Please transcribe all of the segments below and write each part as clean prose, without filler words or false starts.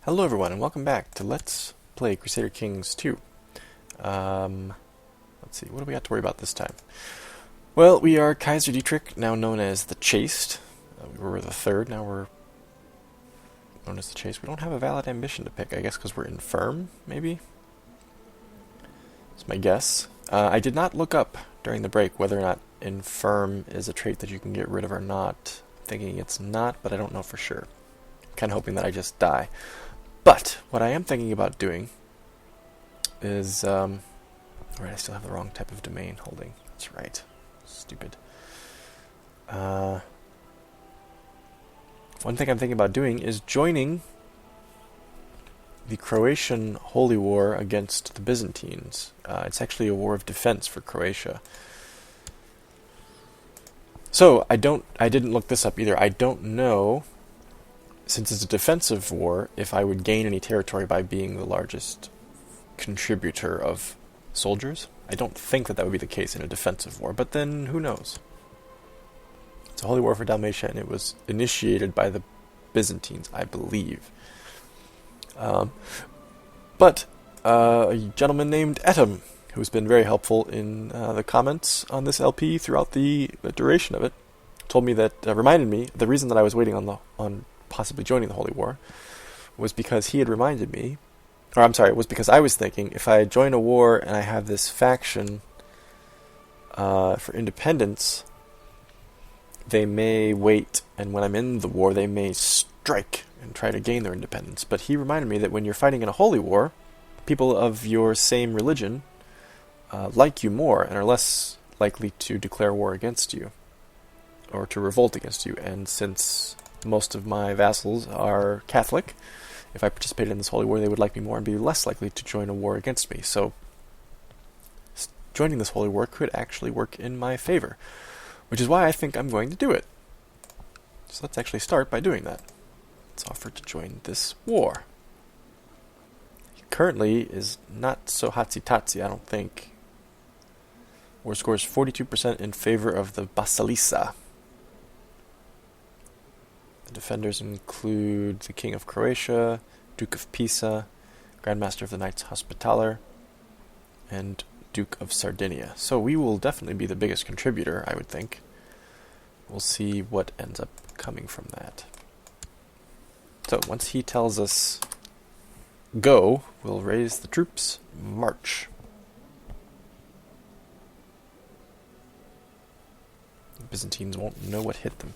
Hello everyone and welcome back to Let's Play Crusader Kings 2. Let's see, what do we got to worry about this time? Well, we are Kaiser Dietrich, now known as the Chaste. We were the third, now we're known as the Chaste. We don't have a valid ambition to pick, I guess because we're infirm, maybe? That's my guess. I did not look up during the break whether or not infirm is a trait that you can get rid of or not. I'm thinking it's not, but I don't know for sure. Kind of hoping that I just die. But what I am thinking about doing is, alright, I still have the wrong type of domain holding. That's right. Stupid. One thing I'm thinking about doing is joining the Croatian holy war against the Byzantines. It's actually a war of defense for Croatia. So I didn't look this up either. I don't know, since it's a defensive war, if I would gain any territory by being the largest contributor of soldiers. I don't think that would be the case in a defensive war, but then who knows? It's a holy war for Dalmatia, and it was initiated by the Byzantines, I believe. But a gentleman named Etam, who's been very helpful in the comments on this LP throughout the duration of it, told me that, reminded me, the reason that I was waiting on possibly joining the Holy War was because he had reminded me, or I'm sorry, it was because I was thinking, if I join a war and I have this faction for independence, they may wait, and when I'm in the war, they may strike and try to gain their independence. But he reminded me that when you're fighting in a holy war, people of your same religion like you more and are less likely to declare war against you or to revolt against you. And since most of my vassals are Catholic, if I participated in this holy war, they would like me more and be less likely to join a war against me. So joining this holy war could actually work in my favor, which is why I think I'm going to do it. So let's actually start by doing that. Let's offer to join this war. He currently is not so hotsy-totsy, I don't think. War score is 42% in favor of the Basilisa. The defenders include the King of Croatia, Duke of Pisa, Grandmaster of the Knights Hospitaller, and Duke of Sardinia. So we will definitely be the biggest contributor, I would think. We'll see what ends up coming from that. So once he tells us go, we'll raise the troops, march. The Byzantines won't know what hit them.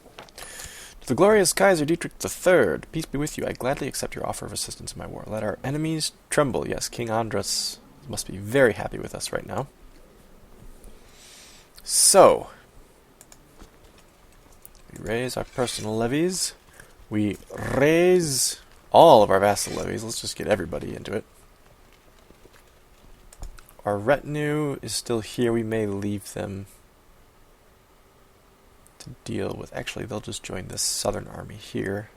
To the glorious Kaiser Dietrich III, peace be with you. I gladly accept your offer of assistance in my war. Let our enemies tremble. Yes, King Andras must be very happy with us right now. So, we raise our personal levies. We raise all of our vassal levies. Let's just get everybody into it. Our retinue is still here. We may leave them to deal with. Actually, they'll just join this southern army here.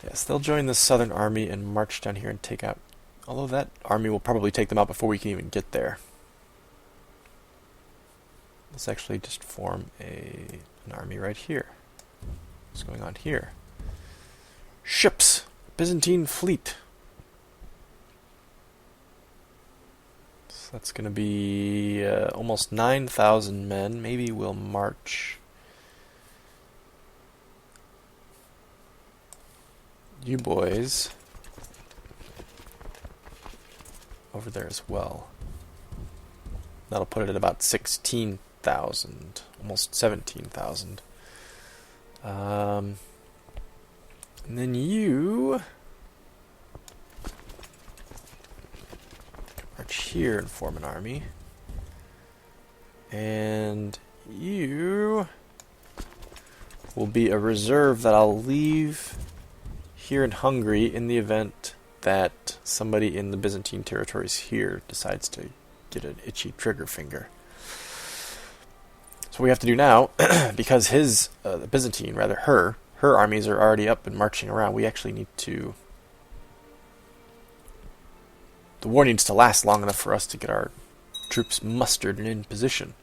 Yes, they'll join the southern army and march down here and take out, although that army will probably take them out before we can even get there. Let's actually just form an army right here. What's going on here? Ships! Byzantine fleet! So that's going to be almost 9,000 men. Maybe we'll march you boys over there as well. That'll put it at about 16,000, almost 17,000. And then you march here and form an army. And you will be a reserve that I'll leave here in Hungary in the event that somebody in the Byzantine territories here decides to get an itchy trigger finger. So what we have to do now, because the Byzantine, rather her armies are already up and marching around, we actually need to... The war needs to last long enough for us to get our troops mustered and in position.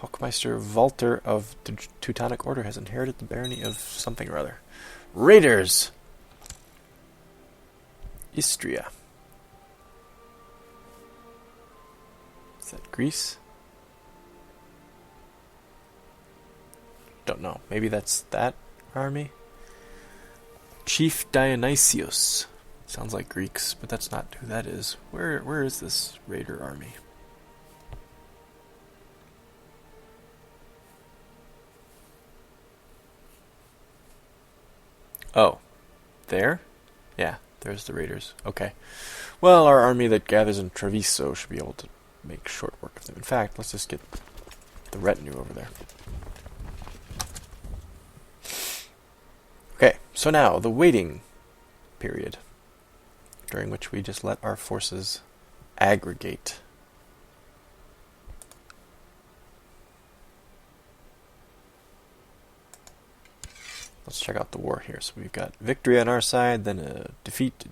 Hochmeister Walter of the Teutonic Order has inherited the barony of something or other. Raiders! Istria. Is that Greece? Don't know. Maybe that's that army? Chief Dionysius. Sounds like Greeks, but that's not who that is. Where is this raider army? Oh. There? Yeah, there's the raiders. Okay. Well, our army that gathers in Treviso should be able to make short work of them. In fact, let's just get the retinue over there. Okay, so now, the waiting period, during which we just let our forces aggregate. Let's check out the war here. So we've got victory on our side, then a defeat,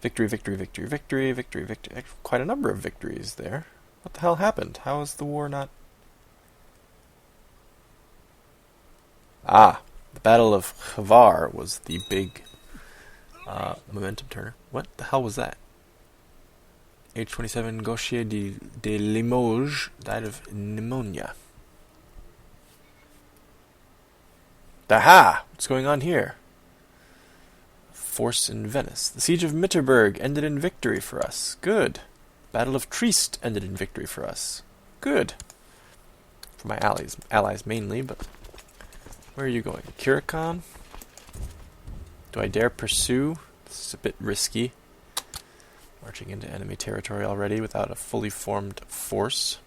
victory, victory, victory, victory, victory, victory. Quite a number of victories there. What the hell happened? How is the war not... Ah, the Battle of Khvar was the big momentum turner. What the hell was that? Age 27, Gautier de Limoges died of pneumonia. Aha! What's going on here? Force in Venice. The siege of Mitterberg ended in victory for us. Good. Battle of Trieste ended in victory for us. Good. For my allies mainly, but... Where are you going? Curacao? Do I dare pursue? This is a bit risky. Marching into enemy territory already without a fully formed force.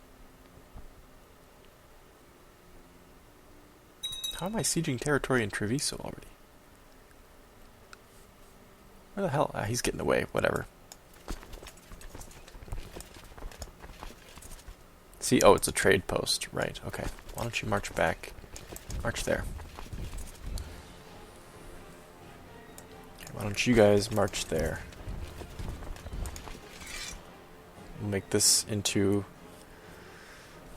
How am I sieging territory in Treviso already? Where the hell? He's getting away. Whatever. See? Oh, it's a trade post. Right. Okay. Why don't you march back? March there. Okay, why don't you guys march there? We'll make this into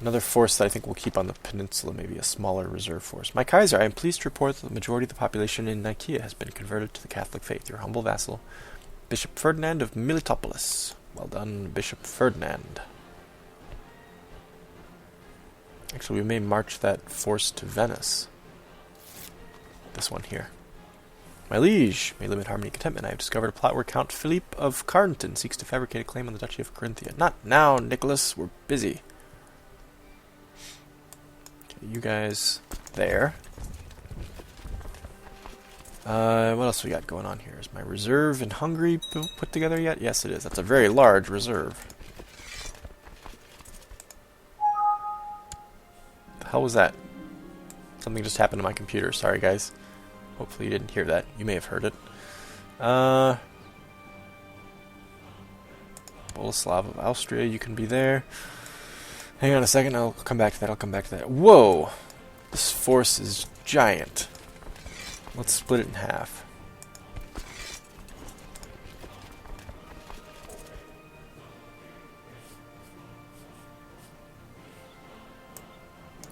another force that I think we'll keep on the peninsula, maybe a smaller reserve force. My Kaiser, I am pleased to report that the majority of the population in Nicaea has been converted to the Catholic faith. Your humble vassal, Bishop Ferdinand of Militopolis. Well done, Bishop Ferdinand. Actually, we may march that force to Venice. This one here. My liege, may live in harmony and contentment. I have discovered a plot where Count Philippe of Carnton seeks to fabricate a claim on the Duchy of Carinthia. Not now, Nicholas. We're busy. You guys there. What else we got going on here? Is my reserve in Hungary put together yet? Yes, it is. That's a very large reserve. The hell was that? Something just happened to my computer. Sorry, guys. Hopefully you didn't hear that. You may have heard it. Boleslav of Austria, you can be there. Hang on a second, I'll come back to that. Whoa! This force is giant. Let's split it in half.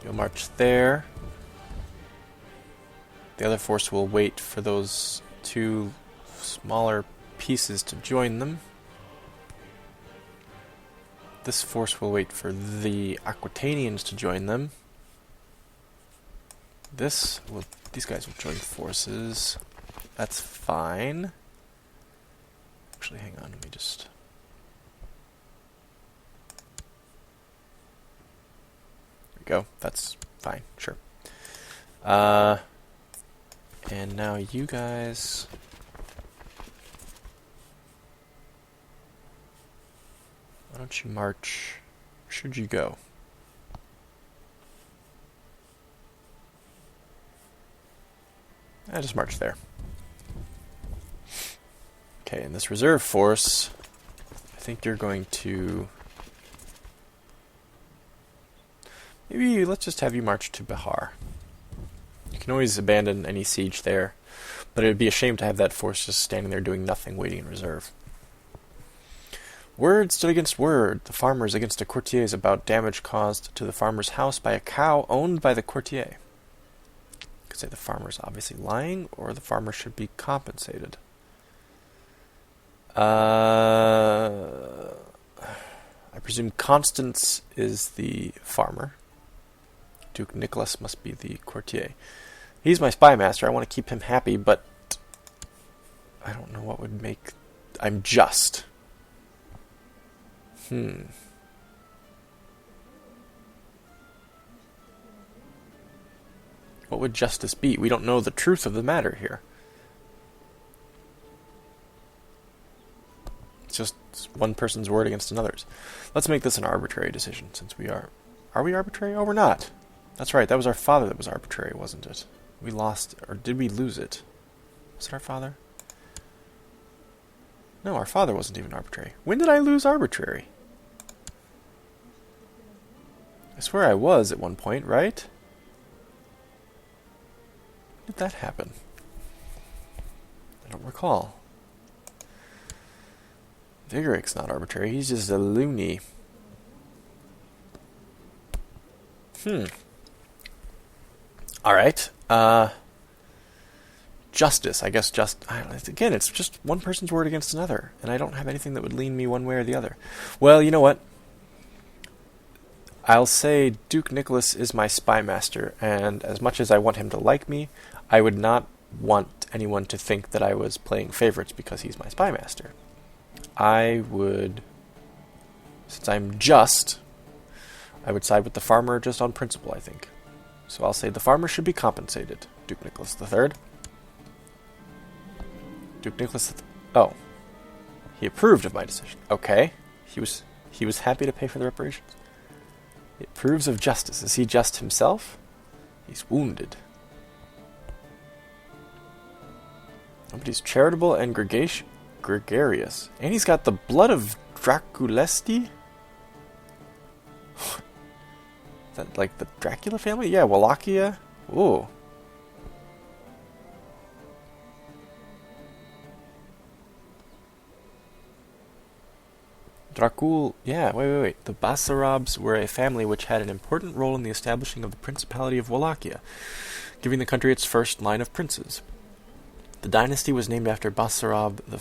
You'll march there. The other force will wait for those two smaller pieces to join them. This force will wait for the Aquitanians to join them. These guys will join forces. That's fine. Actually, hang on, let me just... There we go, that's fine, sure. And now you guys... Why don't you march? Where should you go? Just march there. Okay, and this reserve force, I think you're going to... Maybe let's just have you march to Bihar. You can always abandon any siege there, but it would be a shame to have that force just standing there doing nothing, waiting in reserve. Word stood against word, the farmers against the courtiers about damage caused to the farmer's house by a cow owned by the courtier. You could say the farmer's obviously lying, or the farmer should be compensated. I presume Constance is the farmer. Duke Nicholas must be the courtier. He's my spy master. I want to keep him happy, but I don't know what would make... I'm just. What would justice be? We don't know the truth of the matter here. It's just one person's word against another's. Let's make this an arbitrary decision, since we are... Are we arbitrary? Oh, we're not. That's right, that was our father that was arbitrary, wasn't it? We lost... Or did we lose it? Was it our father? No, our father wasn't even arbitrary. When did I lose arbitrary? I swear I was at one point, right? When did that happen? I don't recall. Vigoric's not arbitrary, he's just a loony. Alright, justice, I guess again, it's just one person's word against another, and I don't have anything that would lean me one way or the other. Well, you know what? I'll say Duke Nicholas is my spy master, and as much as I want him to like me, I would not want anyone to think that I was playing favorites because he's my spy master. I would, since I'm just, I would side with the farmer just on principle, I think. So I'll say the farmer should be compensated. Duke Nicholas III. Duke Nicholas III. Oh. He approved of my decision. Okay. He was happy to pay for the reparations. It proves of justice. Is he just himself? He's wounded. Oh, but he's charitable and gregarious. And he's got the blood of Draculesti? Is that like the Dracula family? Yeah, Wallachia. Ooh. Dracul, yeah, wait. The Basarabs were a family which had an important role in the establishing of the Principality of Wallachia, giving the country its first line of princes. The dynasty was named after Basarab I,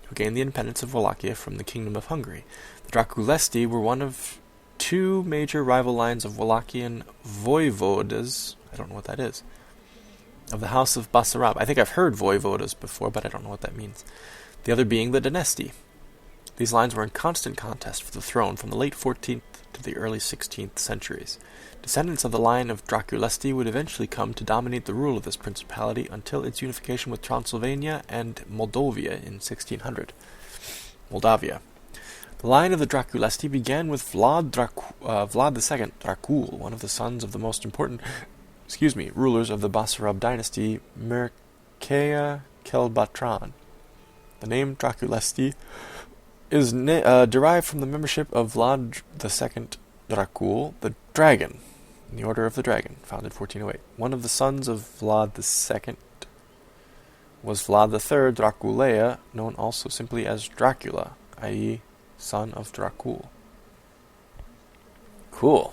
who gained the independence of Wallachia from the Kingdom of Hungary. The Draculesti were one of two major rival lines of Wallachian voivodas, I don't know what that is, of the House of Basarab. I think I've heard voivodas before, but I don't know what that means. The other being the dynasty. These lines were in constant contest for the throne from the late 14th to the early 16th centuries. Descendants of the line of Draculesti would eventually come to dominate the rule of this principality until its unification with Transylvania and Moldavia in 1600. Moldavia. The line of the Draculesti began with Vlad II Dracul, one of the sons of the most important rulers of the Basarab dynasty, Mircea Kelbatran. The name Draculesti is derived from the membership of Vlad II Dracul, the Dragon, in the Order of the Dragon, founded 1408. One of the sons of Vlad II was Vlad III Draculea, known also simply as Dracula, i.e., son of Dracul. Cool.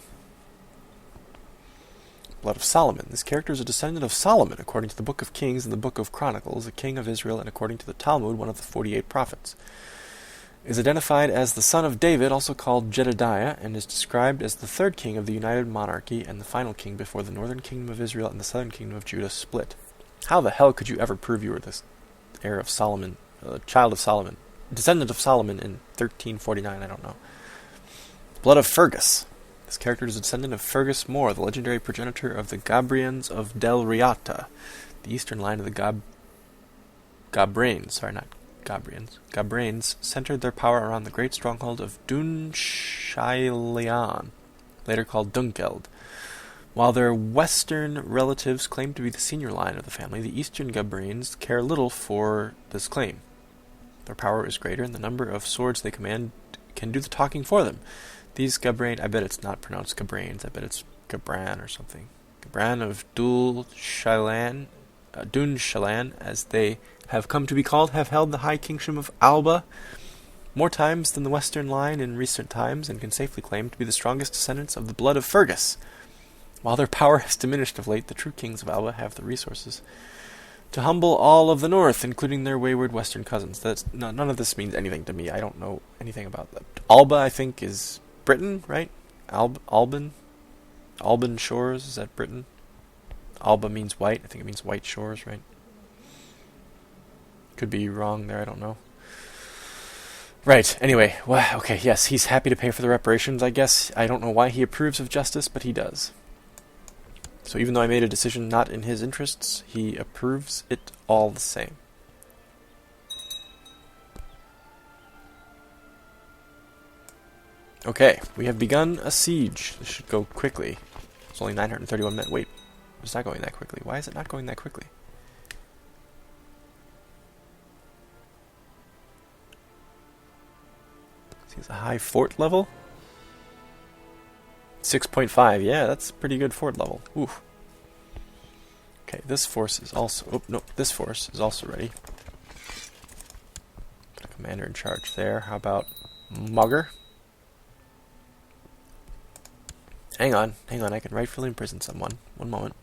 Blood of Solomon. This character is a descendant of Solomon, according to the Book of Kings and the Book of Chronicles, a king of Israel, and according to the Talmud, one of the 48 prophets. Is identified as the son of David, also called Jedediah, and is described as the third king of the united monarchy and the final king before the northern kingdom of Israel and the southern kingdom of Judah split. How the hell could you ever prove you were this heir of Solomon, child of Solomon, descendant of Solomon in 1349? I don't know. Blood of Fergus. This character is a descendant of Fergus More, the legendary progenitor of the Gabrians of Del Riata, the eastern line of the Gabrains centered their power around the great stronghold of Dun Shailean, later called Dunkeld. While their western relatives claim to be the senior line of the family, the eastern Gabrains care little for this claim. Their power is greater, and the number of swords they command can do the talking for them. These Gabrain, I bet it's not pronounced Gabrains, I bet it's Gabran or something. Gabran of Dun Shailean, as they have come to be called, have held the high kingship of Alba, more times than the Western line in recent times, and can safely claim to be the strongest descendants of the blood of Fergus. While their power has diminished of late, the true kings of Alba have the resources to humble all of the north, including their wayward western cousins. None of this means anything to me. I don't know anything about that. Alba, I think, is Britain, right? Alban shores, is that Britain? Alba means white. I think it means white shores, right? Could be wrong there, I don't know. Right, anyway, well, okay, yes, he's happy to pay for the reparations, I guess. I don't know why he approves of justice, but he does. So even though I made a decision not in his interests, he approves it all the same. Okay, we have begun a siege. This should go quickly. It's only 931 men. Wait, it's not going that quickly. Why is it not going that quickly? Seems a high fort level. 6.5, yeah, that's pretty good fort level. Oof. Okay, this force is also... Oh, no, this force is also ready. Got a commander in charge there. How about Mugger? Hang on, I can rightfully imprison someone. One moment.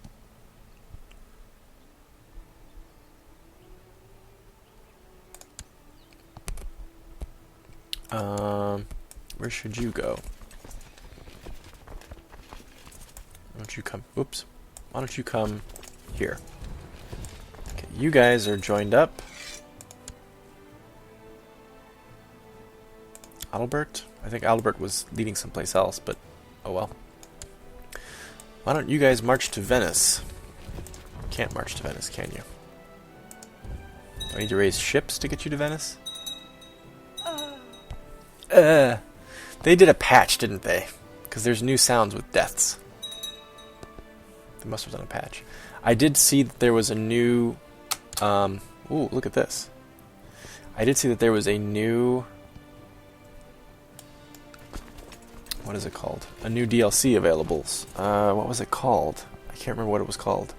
Where should you go? Why don't you come... Oops. Why don't you come here? Okay, you guys are joined up. Adalbert? I think Adalbert was leading someplace else, but oh well. Why don't you guys march to Venice? Can't march to Venice, can you? Do I need to raise ships to get you to Venice? They did a patch, didn't they? Because there's new sounds with deaths. They must have done a patch. I did see that there was a new... ooh, look at this. I did see that there was a new... What is it called? A new DLC available. What was it called? I can't remember what it was called.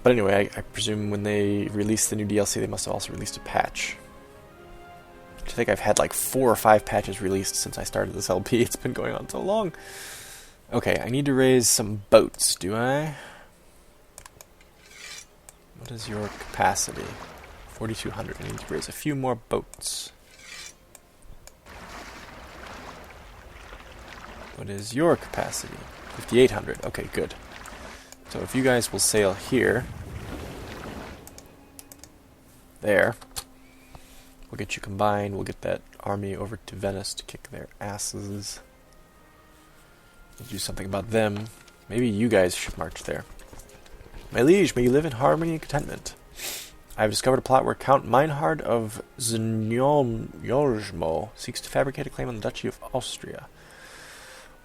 But anyway, I presume when they released the new DLC, they must have also released a patch. I think I've had like 4 or 5 patches released since I started this LP. It's been going on so long. Okay, I need to raise some boats, do I? What is your capacity? 4,200. I need to raise a few more boats. What is your capacity? 5,800. Okay, good. So if you guys will sail here, there, we'll get you combined. We'll get that army over to Venice to kick their asses. We'll do something about them. Maybe you guys should march there. My liege, may you live in harmony and contentment. I have discovered a plot where Count Meinhard of Znjolmo seeks to fabricate a claim on the Duchy of Austria.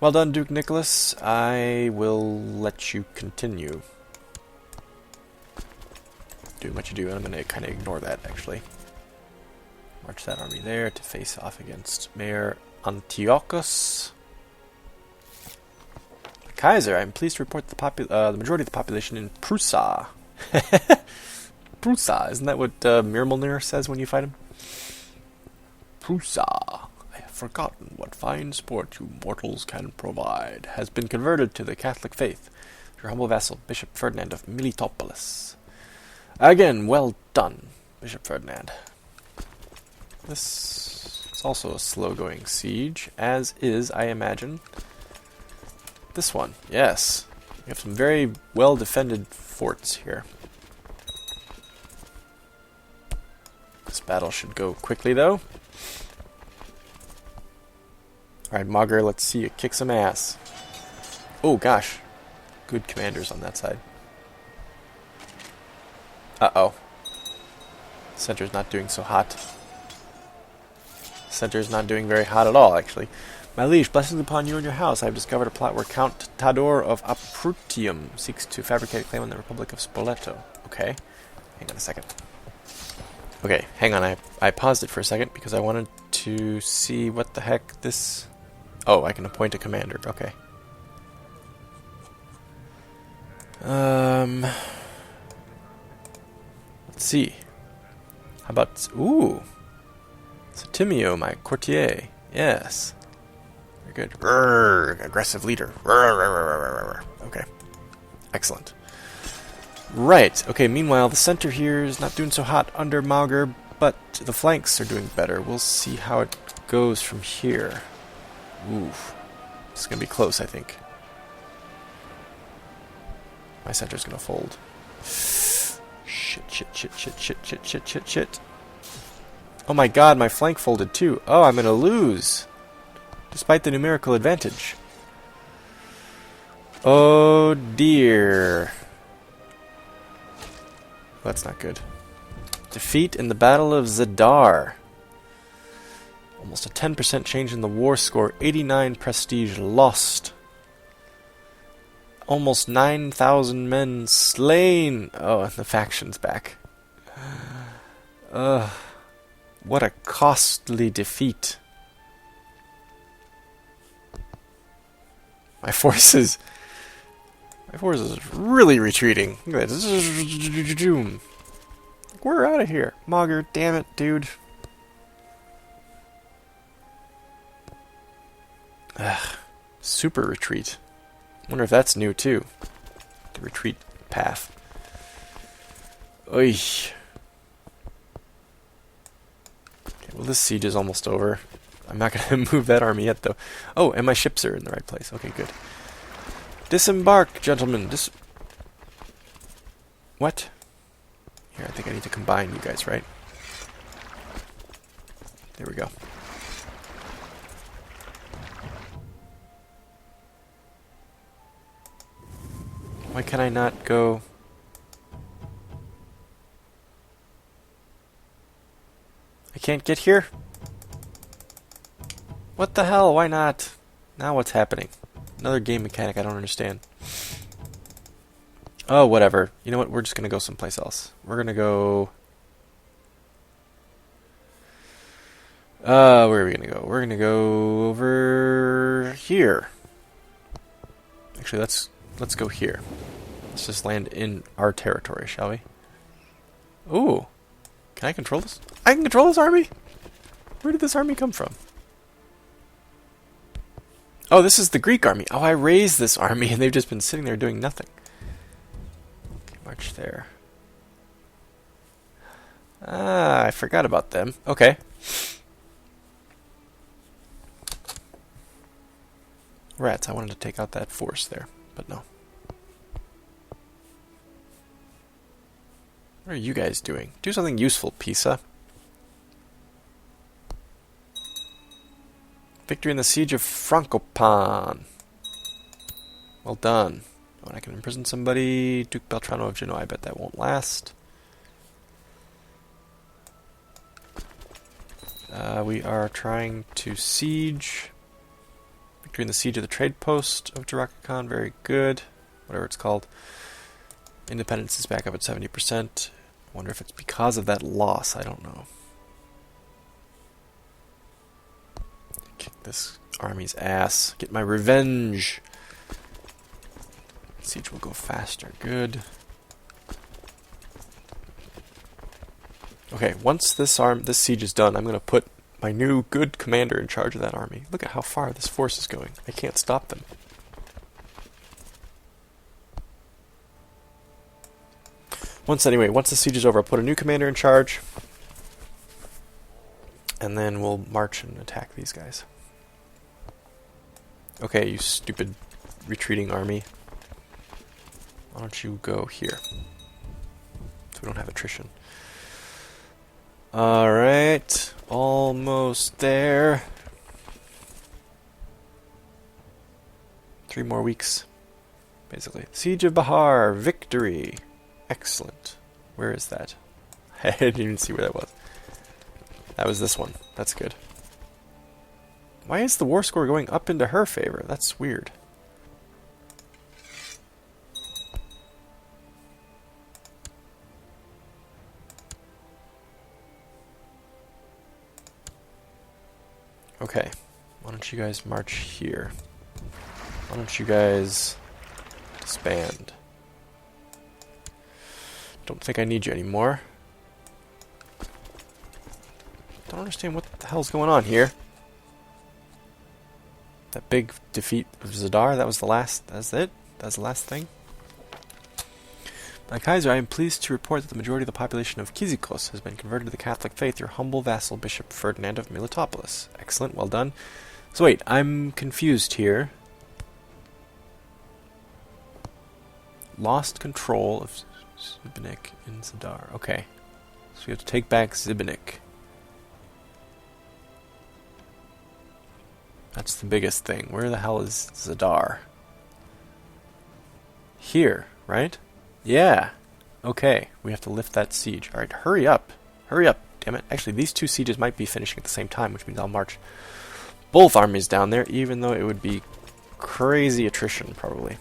Well done, Duke Nicholas. I will let you continue. Do what you do, and I'm going to kind of ignore that, actually. March that army there to face off against Mayor Antiochus. Kaiser, I'm pleased to report the majority of the population in Prusa. Prusa, isn't that what Mirmulnir says when you fight him? Prusa. Forgotten what fine sport you mortals can provide, has been converted to the Catholic faith. Your humble vassal, Bishop Ferdinand of Militopolis. Again, well done, Bishop Ferdinand. This is also a slow-going siege, as is, I imagine, this one. Yes, we have some very well-defended forts here. This battle should go quickly, though. Alright, Mugger, let's see you kick some ass. Oh, gosh. Good commanders on that side. Uh-oh. Center's not doing so hot. Center's not doing very hot at all, actually. My liege, blessings upon you and your house. I have discovered a plot where Count Tador of Aprutium seeks to fabricate a claim on the Republic of Spoleto. Okay. Hang on a second. Okay, hang on. I paused it for a second because I wanted to see what the heck this... Oh, I can appoint a commander. Okay. Let's Let's see. How about... Ooh! Septimio, my courtier. Yes. Very good. Aggressive leader. Okay. Excellent. Right. Okay, meanwhile, the center here is not doing so hot under Mauger, but the flanks are doing better. We'll see how it goes from here. Oof. It's going to be close, I think. My center's going to fold. Shit. Oh my god, my flank folded too. Oh, I'm going to lose. Despite the numerical advantage. Oh dear. That's not good. Defeat in the Battle of Zadar. Almost a 10% change in the war score. 89 prestige lost. Almost 9,000 men slain. Oh, and the faction's back. What a costly defeat. My forces really retreating. Look at that. We're out of here. Mauger, damn it, dude. Super retreat. Wonder if that's new too. The retreat path. Oy. Okay, well, this siege is almost over. I'm not going to move that army yet, though. Oh, and my ships are in the right place. Okay, good. Disembark, gentlemen. What? Here, I think I need to combine you guys, right? There we go. Why can I not go... I can't get here? What the hell? Why not? Now what's happening? Another game mechanic I don't understand. Oh, whatever. You know what? We're just going to go someplace else. We're going to go... where are we going to go? We're going to go over here. Actually, let's go here. Let's just land in our territory, shall we? Ooh. Can I control this? I can control this army? Where did this army come from? Oh, this is the Greek army. Oh, I raised this army and they've just been sitting there doing nothing. Okay, march there. Ah, I forgot about them. Okay. Rats, I wanted to take out that force there, but no. What are you guys doing? Do something useful, Pisa. Victory in the Siege of Frankopan. Well done. Oh, and I can imprison somebody. Duke Beltrano of Genoa. I bet that won't last. We are trying to siege. Victory in the Siege of the Trade Post of Jarakan. Very good. Whatever it's called. Independence is back up at 70%. I wonder if it's because of that loss. I don't know. Kick this army's ass. Get my revenge. Siege will go faster. Good. Okay, once this siege is done, I'm going to put my new good commander in charge of that army. Look at how far this force is going. I can't stop them. Once the siege is over, I'll put a new commander in charge. And then we'll march and attack these guys. Okay, you stupid retreating army. Why don't you go here? So we don't have attrition. Alright, almost there. 3 more weeks, basically. Siege of Bahar, victory. Excellent. Where is that? I didn't even see where that was. That was this one. That's good. Why is the war score going up into her favor? That's weird. Okay. Why don't you guys march here? Why don't you guys disband? Don't think I need you anymore. don't understand what the hell's going on here. That big defeat of Zadar, that was the last, that's it? That's the last thing? My Kaiser, I am pleased to report that the majority of the population of Kizikos has been converted to the Catholic faith, your humble vassal, Bishop Ferdinand of Militopolis. Excellent, well done. So wait, I'm confused here. Lost control of Zibinik in Zadar. Okay. So we have to take back Zibinik. That's the biggest thing. Where the hell is Zadar? Here, right? Yeah. Okay. We have to lift that siege. Alright, hurry up. Hurry up. Damn it. Actually, these two sieges might be finishing at the same time, which means I'll march both armies down there, even though it would be crazy attrition, probably.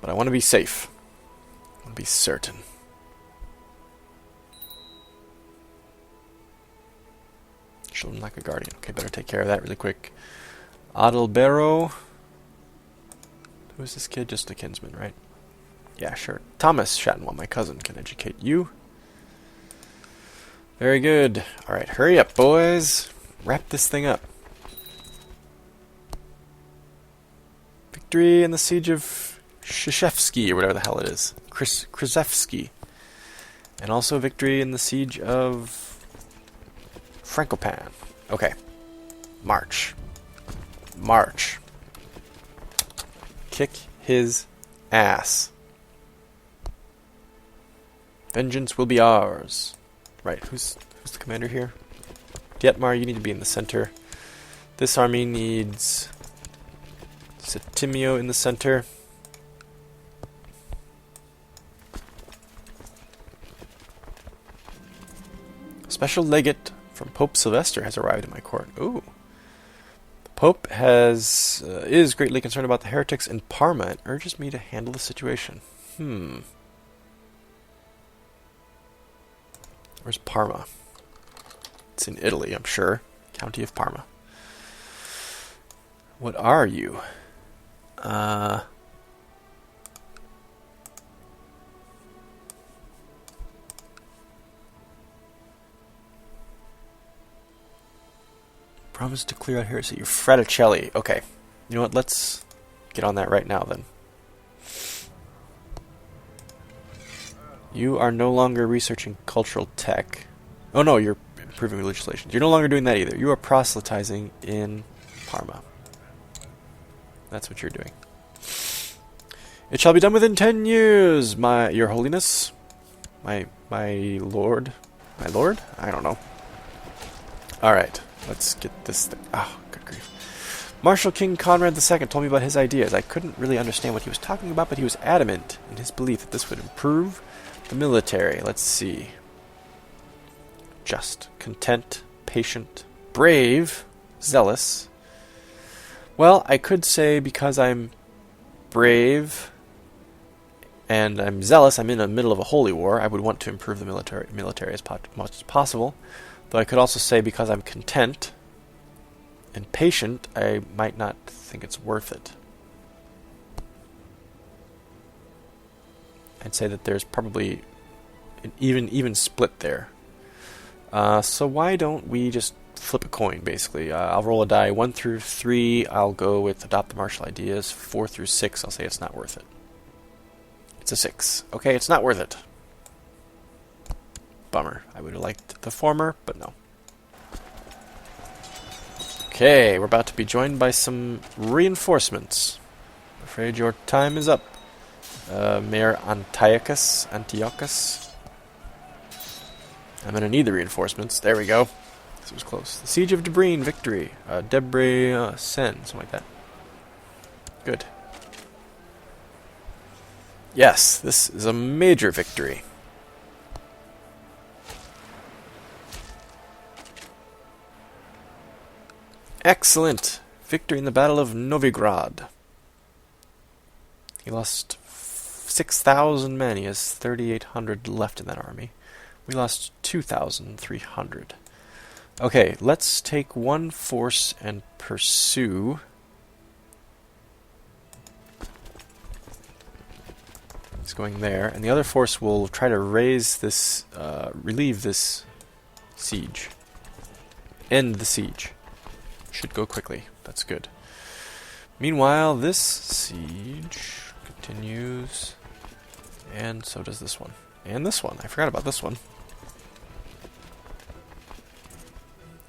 But I want to be safe. I want to be certain. Children like a guardian. Okay, better take care of that really quick. Adalbero. Who is this kid? Just a kinsman, right? Yeah, sure. Thomas Shattenwell, my cousin, can educate you. Very good. Alright, hurry up, boys. Wrap this thing up. Victory in the siege of Shishevsky, or whatever the hell it is. Krzyzewski. And also victory in the siege of Frankopan. Okay. March. March. Kick his ass. Vengeance will be ours. Right, who's the commander here? Dietmar, you need to be in the center. This army needs Septimio in the center. Special legate from Pope Sylvester has arrived in my court. Ooh. The Pope is greatly concerned about the heretics in Parma and urges me to handle the situation. Where's Parma? It's in Italy, I'm sure. County of Parma. What are you? Promise to clear out heresy. You're Fraticelli. Okay. You know what? Let's get on that right now, then. You are no longer researching cultural tech. Oh no, you're improving legislation. You're no longer doing that either. You are proselytizing in Parma. That's what you're doing. It shall be done within 10 years, your holiness. My lord. My lord? I don't know. Alright, let's get this thing. Oh, good grief. Marshal King Conrad II told me about his ideas. I couldn't really understand what he was talking about, but he was adamant in his belief that this would improve the military. Let's see. Just, content, patient, brave, zealous. Well, I could say because I'm brave and I'm zealous, I'm in the middle of a holy war, I would want to improve the military as much as possible. Though I could also say because I'm content and patient, I might not think it's worth it. I'd say that there's probably an even split there. So why don't we just flip a coin, basically. I'll roll a die. 1 through 3, I'll go with adopt the martial ideas. 4 through 6, I'll say it's not worth it. It's a 6. Okay, it's not worth it. Bummer. I would have liked the former, but no. Okay, we're about to be joined by some reinforcements. I'm afraid your time is up. Mayor Antiochus. I'm going to need the reinforcements. There we go. This was close. The Siege of Debrecen, victory. Debrecen, something like that. Good. Yes, this is a major victory. Excellent. Victory in the Battle of Novigrad. He lost 6,000 men. He has 3,800 left in that army. We lost 2,300. Okay, let's take one force and pursue He's going there, and the other force will try to raise this, relieve this siege. End the siege. Should go quickly. That's good. Meanwhile, this siege continues, and so does this one. And this one. I forgot about this one.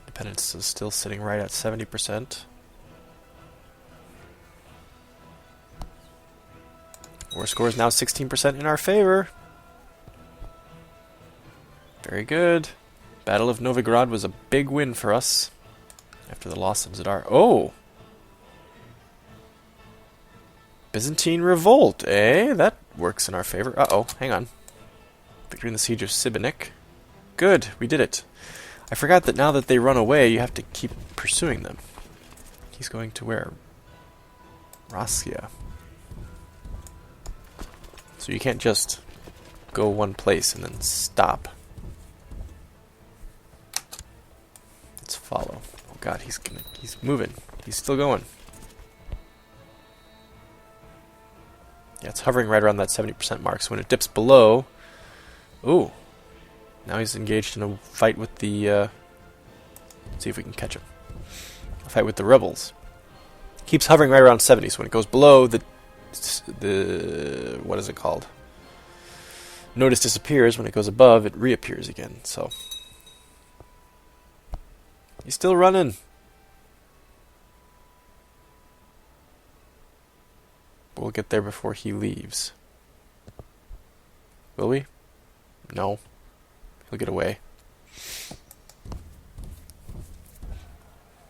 Independence is still sitting right at 70%. War score is now 16% in our favor. Very good. Battle of Novigrad was a big win for us after the loss of Zadar. Oh! Byzantine revolt, eh? That works in our favor. Uh-oh, hang on. Victory in the Siege of Sibenik. Good, we did it. I forgot that now that they run away, you have to keep pursuing them. He's going to where? Raskia. So you can't just go one place and then stop. Let's follow. Oh god, he's moving. He's still going. Yeah, it's hovering right around that 70% mark. So when it dips below... Ooh. Now he's engaged in a fight with the... Let's see if we can catch him. A fight with the rebels. Keeps hovering right around 70, so when it goes below, the what is it called? Notice disappears. When it goes above, it reappears again. So he's still running. We'll get there before he leaves. Will we? No. He'll get away.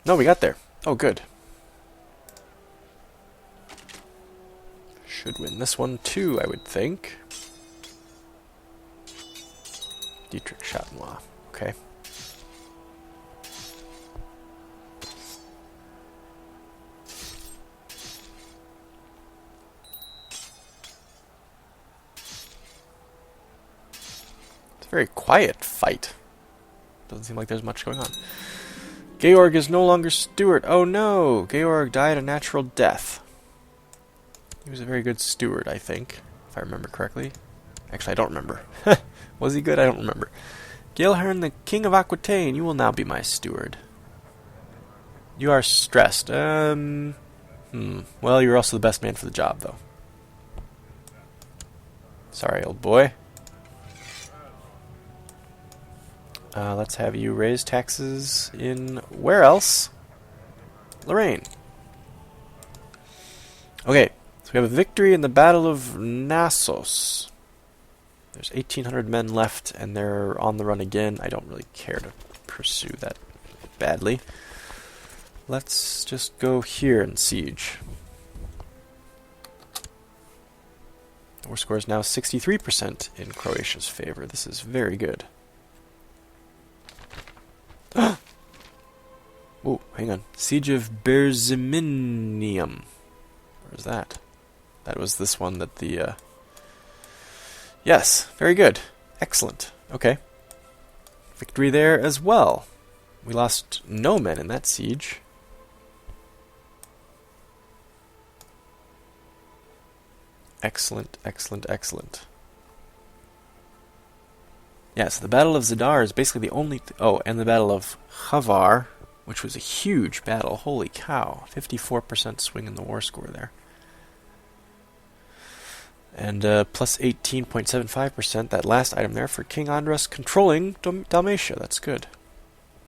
No, we got there. Oh, good. Should win this one too, I would think. Dietrich Chatenois. Okay. It's a very quiet fight. Doesn't seem like there's much going on. Georg is no longer steward. Oh no! Georg died a natural death. He was a very good steward, I think, if I remember correctly. Actually, I don't remember. Was he good? I don't remember. Gaelhern, the King of Aquitaine, you will now be my steward. You are stressed. Well, you're also the best man for the job, though. Sorry, old boy. Let's have you raise taxes in... where else? Lorraine. Okay. So we have a victory in the Battle of Nasos. There's 1,800 men left, and they're on the run again. I don't really care to pursue that badly. Let's just go here and siege. The war score is now 63% in Croatia's favor. This is very good. Oh, hang on. Siege of Berziminium. Where's that? That was this one that the... Yes, very good. Excellent. Okay. Victory there as well. We lost no men in that siege. Excellent, excellent, excellent. Yeah, so the Battle of Zadar is basically the only... oh, and the Battle of Khavar, which was a huge battle. Holy cow. 54% swing in the war score there. And plus 18.75%, that last item there for King Andras controlling Dalmatia. That's good.